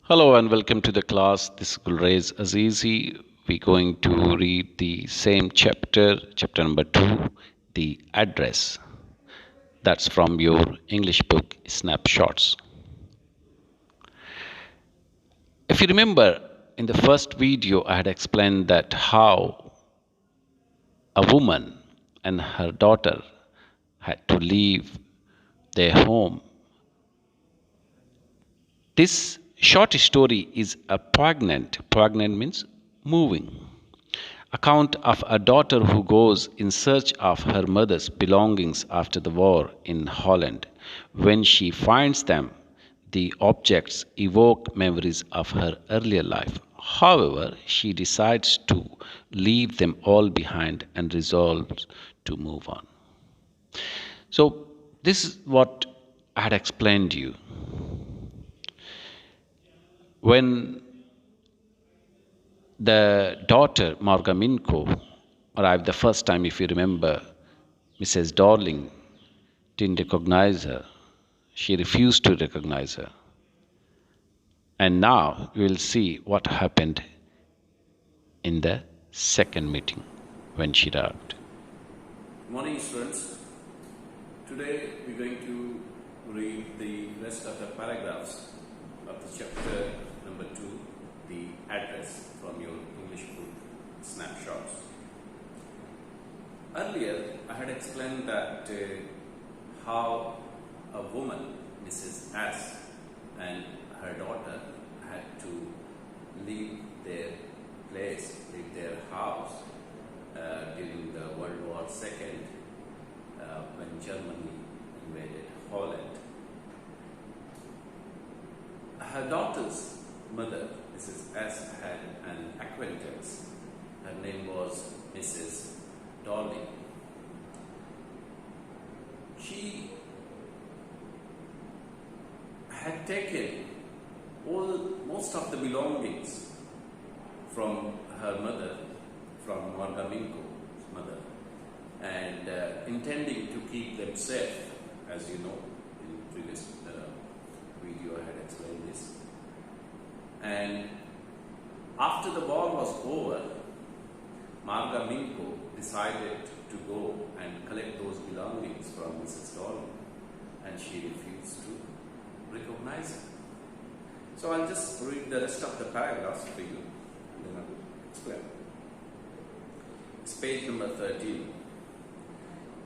Hello and welcome to the class. This is Azizi. We're going to read the same chapter number 2, the address. That's from your English book, Snapshots. If you remember, in the first video, I had explained that how a woman and her daughter had to leave their home. This short story is a poignant means moving, account of a daughter who goes in search of her mother's belongings after the war in Holland. When she finds them, the objects evoke memories of her earlier life. However, she decides to leave them all behind and resolves to move on. So, this is what I had explained to you. When the daughter, Marga Minko, arrived the first time, if you remember, Mrs. Darling didn't recognize her. She refused to recognize her. And now you will see what happened in the second meeting when she arrived. Good morning, students. Today we're going to read the rest of the paragraphs of the chapter number 2, the address, from your English book, Snapshots. Earlier, I had explained that how a woman, Mrs. S, and her daughter had to leave their place, leave their house during the World War II when Germany invaded Holland. Her daughter's mother, Mrs. S, had an acquaintance. Her name was Mrs. Darling. She had taken most of the belongings from her mother, from Marga Minko's mother, and intending to keep them safe. As you know, in previous video I had explained this. And after the war was over, Marga Minko decided to go and collect those belongings from Mrs. Darling, and she refused to recognize her. So I'll just read the rest of the paragraphs for you, and then I'll explain. It's page number 13.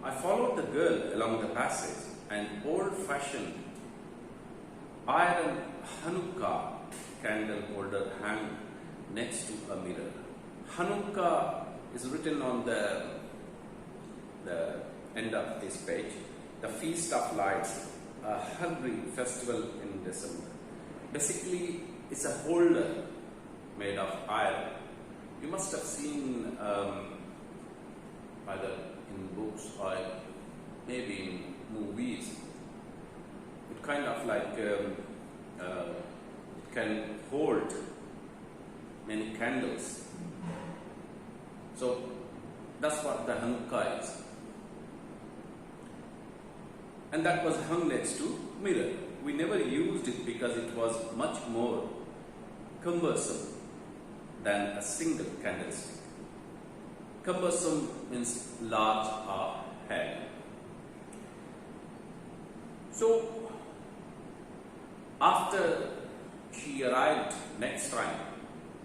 I followed the girl along the passage. An old-fashioned iron Hanukkah candle holder hung next to a mirror. Hanukkah is written on the end of this page. The Feast of Lights, a hungry festival in December. Basically, it's a holder made of iron. You must have seen either in books or maybe in movies. It kind of like can hold many candles. So that's what the Hanukkah is. And that was hung next to mirror. We never used it because it was much more cumbersome than a single candlestick. Cumbersome means large or heavy. So after she arrived next time,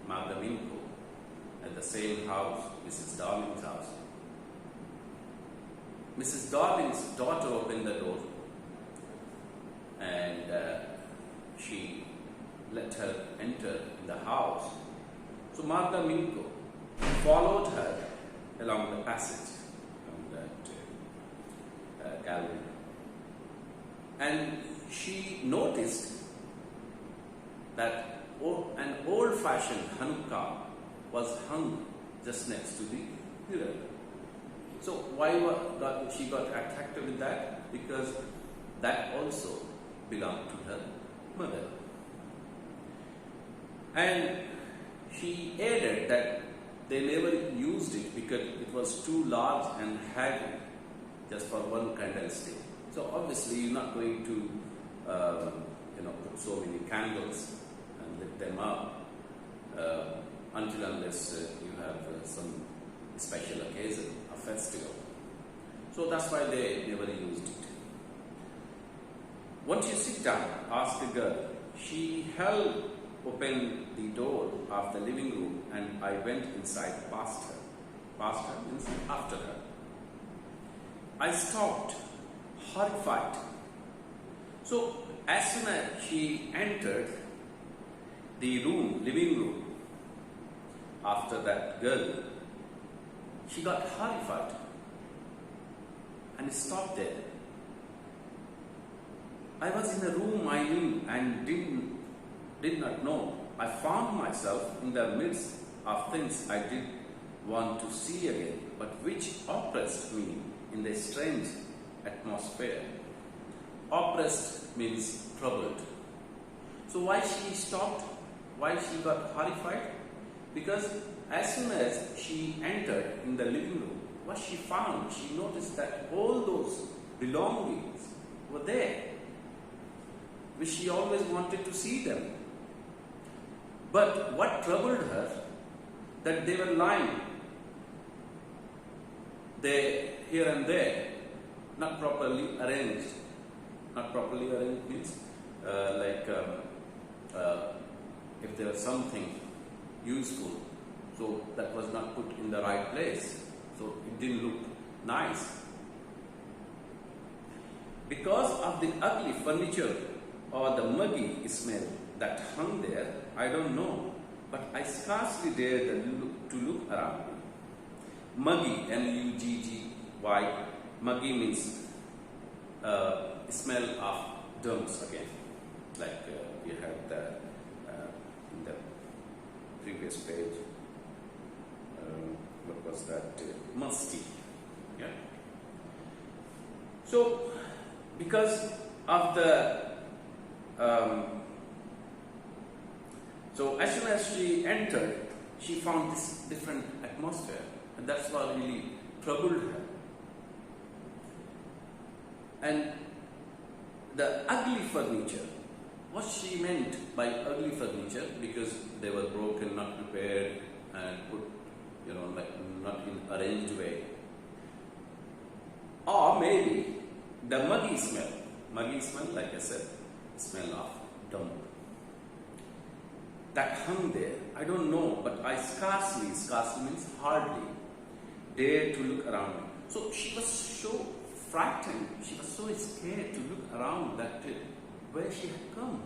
Marga Minko, at the same house, Mrs. Darling's house, Mrs. Darling's daughter opened the door and she let her enter in the house. So Marga Minko followed her along the passage, along that gallery, and she noticed that an old-fashioned Hanukkah was hung just next to the mirror. So why she got attracted with that? Because that also belonged to her mother. And she added that they never used it because it was too large and heavy just for one candlestick. So obviously you're not going to put so many candles and them up until unless you have some special occasion, a festival. So that's why they never used it. Once you sit down, ask the girl. She held open the door of the living room and I went inside past her. Past her means after her. I stopped, horrified. So as soon as she entered the room, living room, after that girl, she got horrified and stopped there. I was in a room I knew and did not know. I found myself in the midst of things I did want to see again, but which oppressed me in the strange atmosphere. Oppressed means troubled. So why she stopped? Why she got horrified? Because as soon as she entered in the living room, what she found, she noticed that all those belongings were there, which she always wanted to see them. But what troubled her, that they were lying there, here and there, not properly arranged. Not properly arranged means if there was something useful, so that was not put in the right place, so it didn't look nice. Because of the ugly furniture or the muggy smell that hung there, I don't know, but I scarcely dared to look around me. Muggy, M-U-G-G-Y, muggy means smell of germs again, like we had in the previous page. What was that? Musty. Yeah. So, because of the so as soon as she entered, she found this different atmosphere, and that's what really troubled her. And the ugly furniture, what she meant by ugly furniture, because they were broken, not prepared, and put, not in arranged way. Or maybe the muggy smell, like I said, smell of dump, that hung there. I don't know, but I scarcely means hardly, dared to look around me. So she was so frightened, she was so scared to look around that where she had come.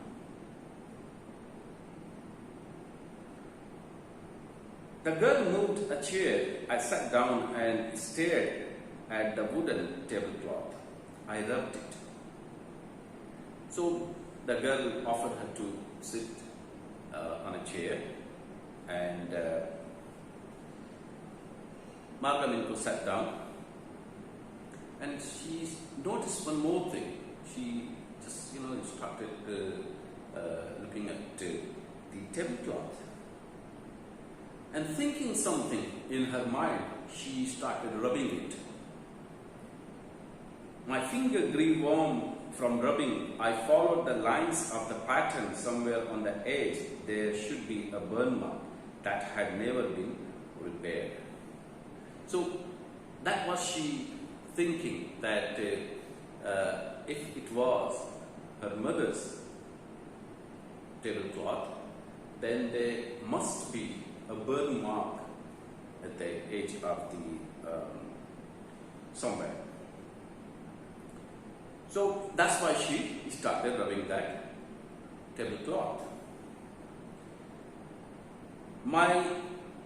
The girl moved a chair. I sat down and stared at the wooden tablecloth. I rubbed it. So the girl offered her to sit on a chair, and Margaminko sat down, and she noticed one more thing. She just started looking at the tablecloth, and thinking something in her mind, she started rubbing it. My finger grew warm from rubbing. I followed the lines of the pattern. Somewhere on the edge there should be a burn mark that had never been repaired. So that was she thinking, that if it was her mother's tablecloth, then there must be a burn mark at the edge of the somewhere. So that's why she started rubbing that tablecloth. My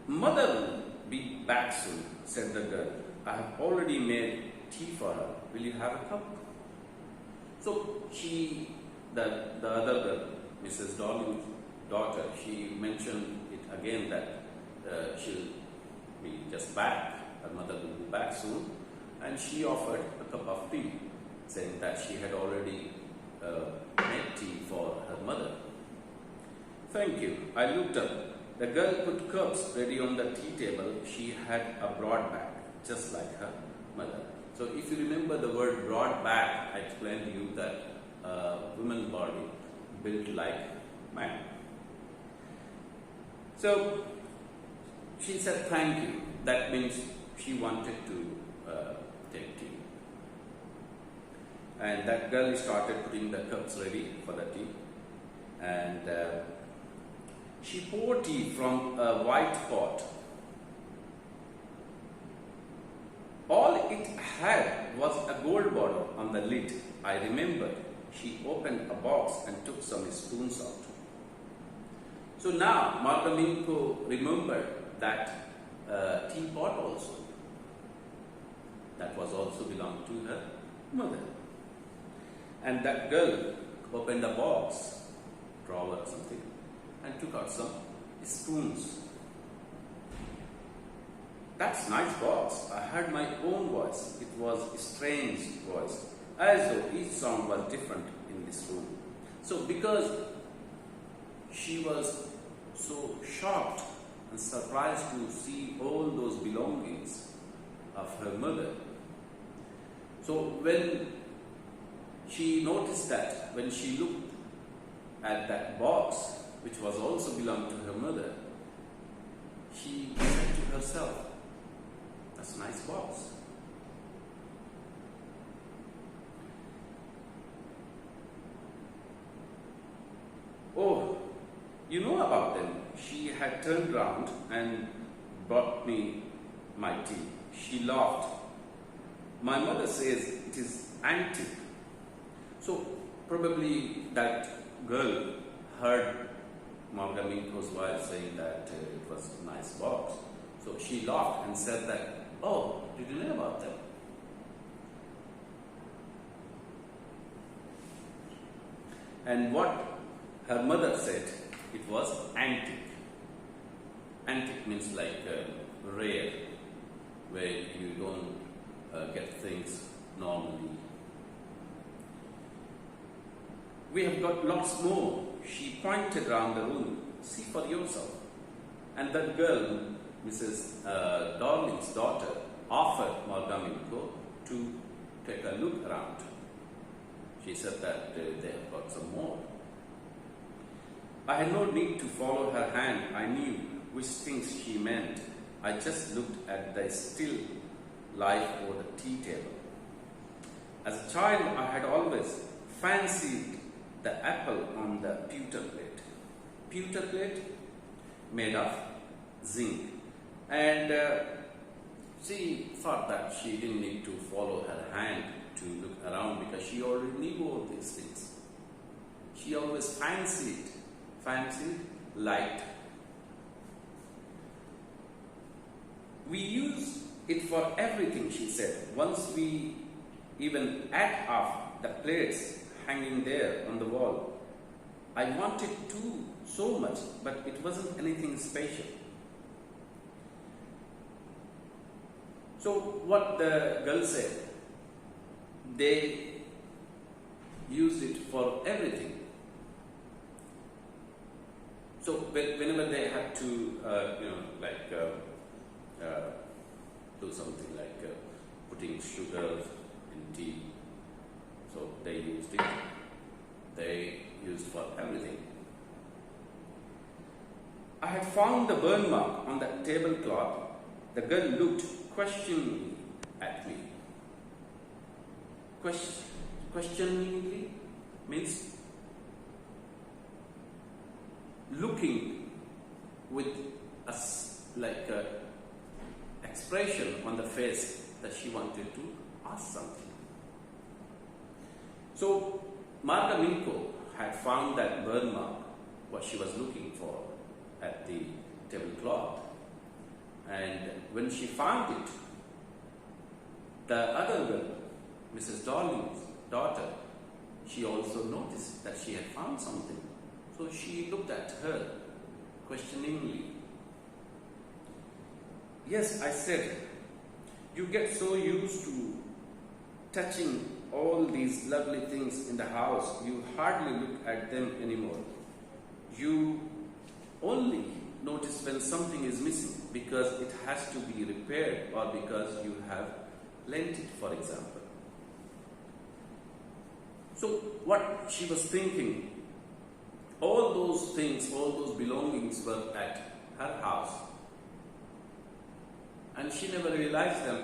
mother will be back soon, said the girl. I have already made tea for her. Will you have a cup? So she, the other girl, Mrs. Darling's daughter, she mentioned it again that she'll be just back. Her mother will be back soon, and she offered a cup of tea, saying that she had already made tea for her mother. Thank you. I looked up. The girl put cups ready on the tea table. She had a broad back, just like her mother. So if you remember the word broad back, I explained to you that woman's body built like man. So she said thank you. That means she wanted to take tea. And that girl started putting the cups ready for the tea. And she poured tea from a white pot. All it had was a gold border on the lid. I remember she opened a box and took some spoons out. So now Margaminko remembered that teapot also. That was also belonged to her mother. And that girl opened a box, drawer or something, and took out some spoons. That's nice box. I heard my own voice. It was a strange voice, as though each sound was different in this room. So because she was so shocked and surprised to see all those belongings of her mother. So when she noticed that, when she looked at that box, which was also belonged to her mother, she said to herself, "That's a nice box." Oh, you know about them. She had turned round and brought me my tea. She laughed. My mother says it is antique. So probably that girl heard Margaminko's wife saying that it was a nice box. So she laughed and said that, "Oh, did you know about them?" And what her mother said, it was antique. Antique means like rare, where you don't get things normally. We have got lots more. She pointed around the room. "See for yourself." And that girl, Mrs. Darling's daughter, offered Margaminko to take a look around. She said that they have got some more. I had no need to follow her hand. I knew which things she meant. I just looked at the still life over the tea table. As a child, I had always fancied the apple on the pewter plate. Pewter plate made of zinc. And she thought that she didn't need to follow her hand to look around because she already knew all these things. She always fancied light. We use it for everything, she said. Once we even add off the plates hanging there on the wall. I wanted to so much, but it wasn't anything special. So what the girl said, they used it for everything. So whenever they had to, do something like putting sugar in tea, so they used it. They used for everything. I had found the burn mark on the tablecloth. The girl looked questioningly at me. Questioningly means looking with a expression on the face that she wanted to ask something. So Margaminko had found that burn mark, what she was looking for at the tablecloth. And when she found it, the other girl, Mrs. Darling's daughter, she also noticed that she had found something. So she looked at her questioningly. Yes, I said, you get so used to touching all these lovely things in the house, you hardly look at them anymore. You only notice when something is missing because it has to be repaired or because you have lent it, for example. So what she was thinking, all those things, all those belongings were at her house, and she never realized them.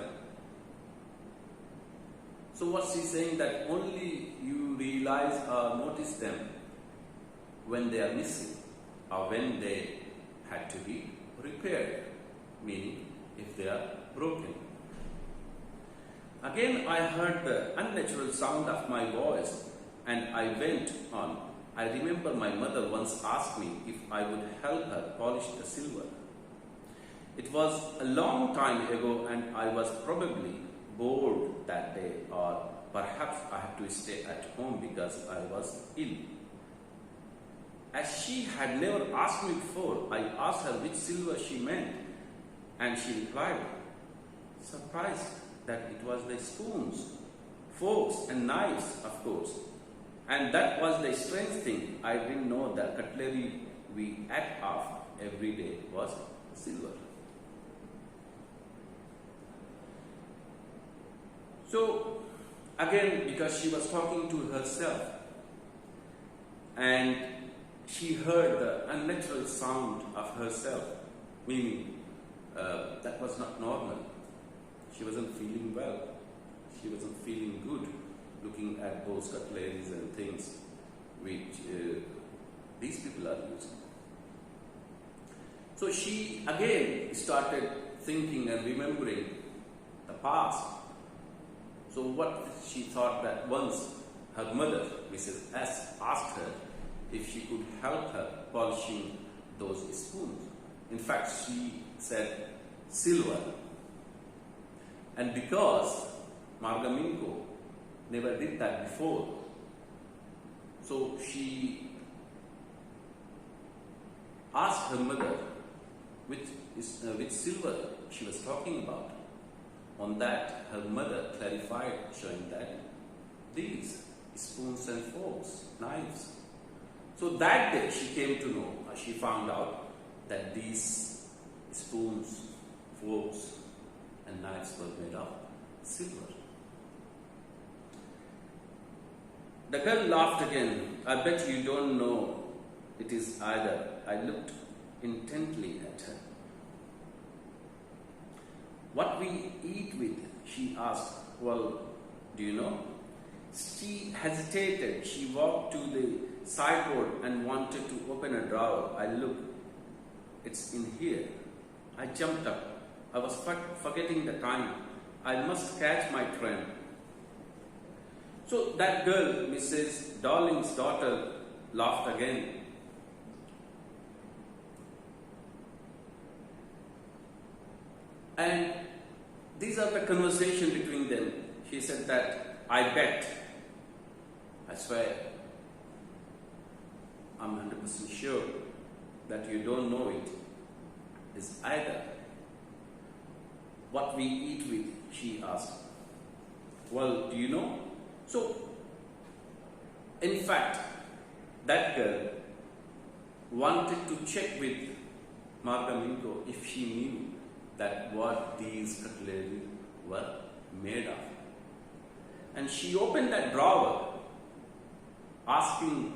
So what she's saying, that only you realize or notice them when they are missing or when they had to be repaired, meaning if they are broken. Again, I heard the unnatural sound of my voice and I went on. I remember my mother once asked me if I would help her polish the silver. It was a long time ago and I was probably bored that day, or perhaps I had to stay at home because I was ill. As she had never asked me before, I asked her which silver she meant, and she replied, surprised, that it was the spoons, forks and knives, of course. And that was the strange thing. I didn't know that cutlery we ate of every day was silver. So, again, because she was talking to herself and she heard the unnatural sound of herself, meaning that was not normal. She wasn't feeling well. She wasn't feeling good looking at those cutleries and things which these people are using. So she again started thinking and remembering the past. So what she thought, that once her mother, Mrs. S, asked her if she could help her polishing those spoons. In fact, she said silver. And because Margaminko never did that before, so she asked her mother which silver she was talking about. On that, her mother clarified, showing that these spoons and forks, knives. So that day she came to know, she found out that these spoons, forks and knives were made of silver. The girl laughed again. I bet you don't know it is either. I looked intently at her. What we eat with, she asked. Well, do you know? She hesitated. She walked to the sideboard and wanted to open a drawer. I looked. It's in here. I jumped up. I was forgetting the time. I must catch my train. So that girl, Mrs. Darling's daughter, laughed again. And these are the conversation between them. She said that, I bet, I swear, I'm 100% sure that you don't know it is either. What we eat with, she asked. Well, do you know? So, in fact, that girl wanted to check with Margaminko if she knew that what these cutlery were made of. And she opened that drawer, asking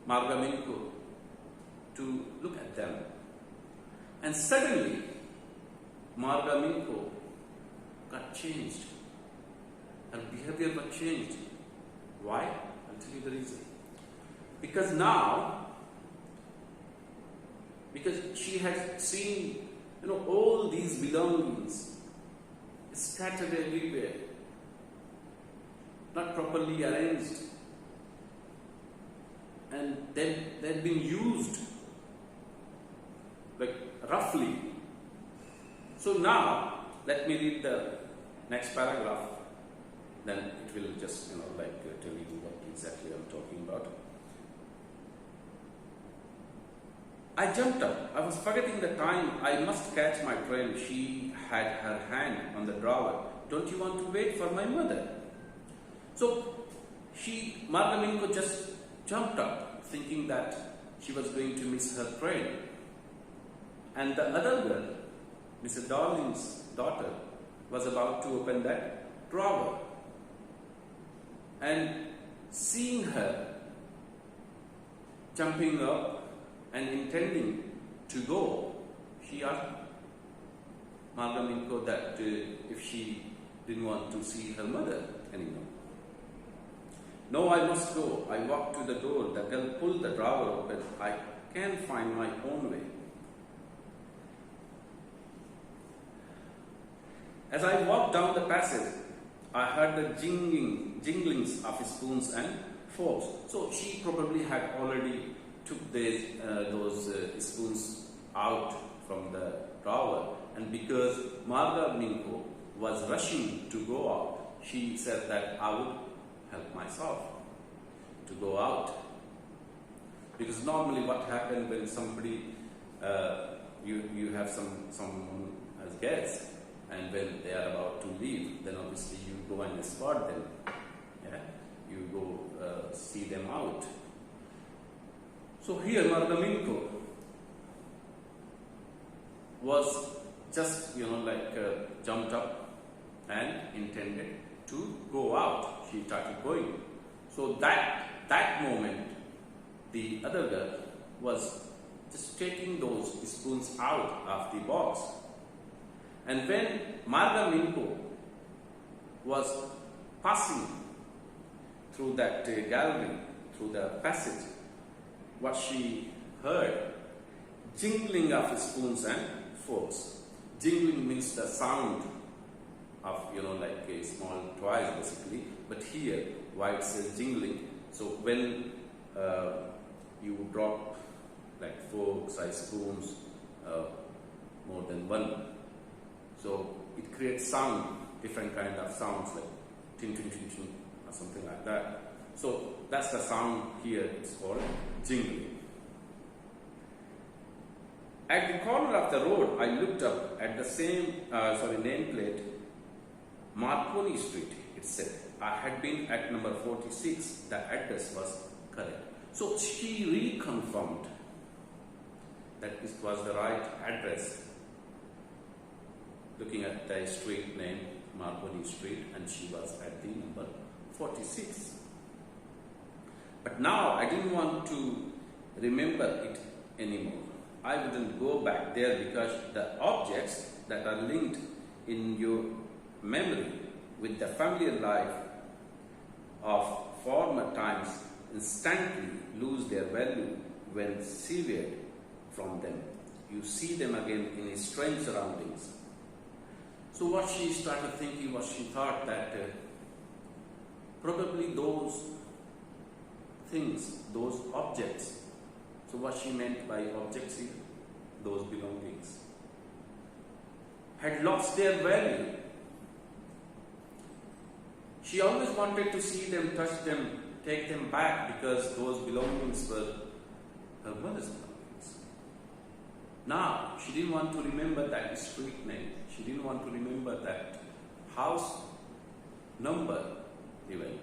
Margaminko to look at them. And suddenly, Margaminko got changed. Her behavior got changed. Why? I'll tell you the reason. Because now, because she had seen, all these belongings scattered everywhere, not properly arranged, and they've been used like roughly. So now, let me read the next paragraph, then it will just, tell you what exactly I'm talking about. I jumped up. I was forgetting the time. I must catch my train. She had her hand on the drawer. Don't you want to wait for my mother? So, Margaminko just jumped up, thinking that she was going to miss her train. And the other girl, Mr. Darling's daughter, was about to open that drawer. And seeing her jumping up and intending to go, she asked Marga Minko that if she didn't want to see her mother anymore. No, I must go. I walked to the door. The girl pulled the drawer open. I can find my own way. As I walked down the passage, I heard the jinglings of spoons and forks. So she probably had already took those spoons out from the drawer, and because Marga Minko was rushing to go out, she said that I would help myself to go out. Because normally what happens when somebody, you have someone as guests, and when they are about to leave, then obviously you go and escort them. Yeah? You go see them out. So here Marga Minko was just, jumped up and intended to go out. She started going. So that moment, the other girl was just taking those spoons out of the box. And when Marga Minko was passing through that gallery, through the passage, what she heard, jingling of spoons and forks. Jingling means the sound of, like a small toys basically, but here, why it says jingling, so when you drop like forks or spoons, more than one, so it creates sound, different kind of sounds like tin tin tin tin or something like that. So that's the sound here, it's called jingling. At the corner of the road, I looked up at the same nameplate, Marconi Street, it said. I had been at number 46, the address was correct. So she reconfirmed that it was the right address, looking at the street name, Marconi Street, and she was at the number 46. But now I didn't want to remember it anymore. I wouldn't go back there because the objects that are linked in your memory with the familiar life of former times instantly lose their value when severed from them. You see them again in strange surroundings. So what she started thinking was, she thought that probably those things, those objects, so what she meant by objects here, those belongings, had lost their value. She always wanted to see them, touch them, take them back, because those belongings were her mother's belongings. Now, she didn't want to remember that street name. She didn't want to remember that house number even.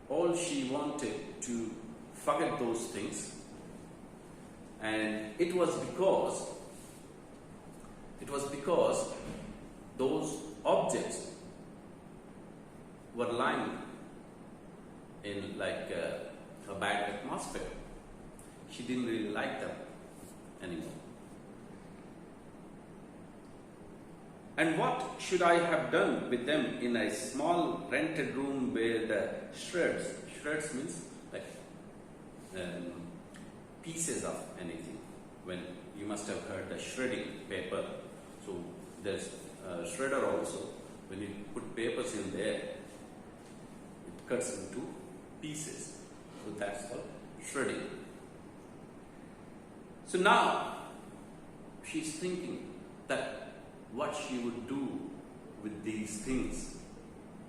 All she wanted to forget those things. And it was because those objects were lying in like a bad atmosphere. She didn't really like them anymore. And what should I have done with them in a small rented room where the shreds means like pieces of anything. When you must have heard the shredding paper. So there's a shredder also. When you put papers in there, it cuts into pieces. So that's called shredding. So now she's thinking that what she would do with these things.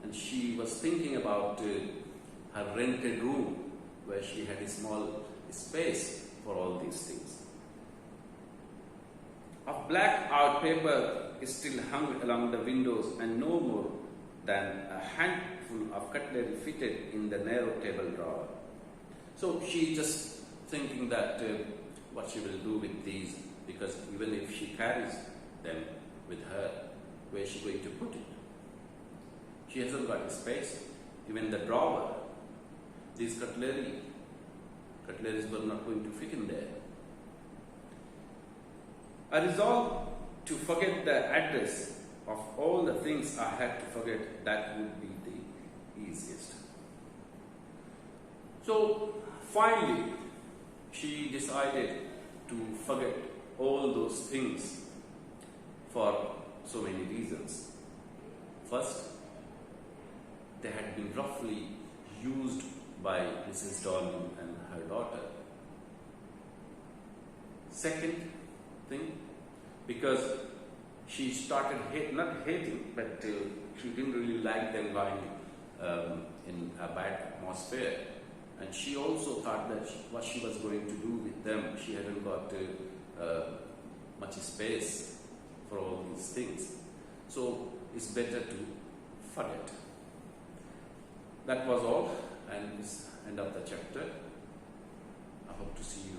And she was thinking about her rented room where she had a small space for all these things. Of black art paper is still hung along the windows, and no more than a handful of cutlery fitted in the narrow table drawer. So she just thinking that what she will do with these, because even if she carries them with her, where is she going to put it? She hasn't got a space. Even the drawer, these cutleries were not going to fit in there. I resolved to forget the address of all the things I had to forget. That would be the easiest. So finally, she decided to forget all those things for so many reasons. First, they had been roughly used by Mrs. Darling and her daughter. Second thing, because she started not hating, but she didn't really like them going in a bad atmosphere. And she also thought that what she was going to do with them, she hadn't got much space for all these things. So it's better to forget. That was all, and this end of the chapter. I hope to see you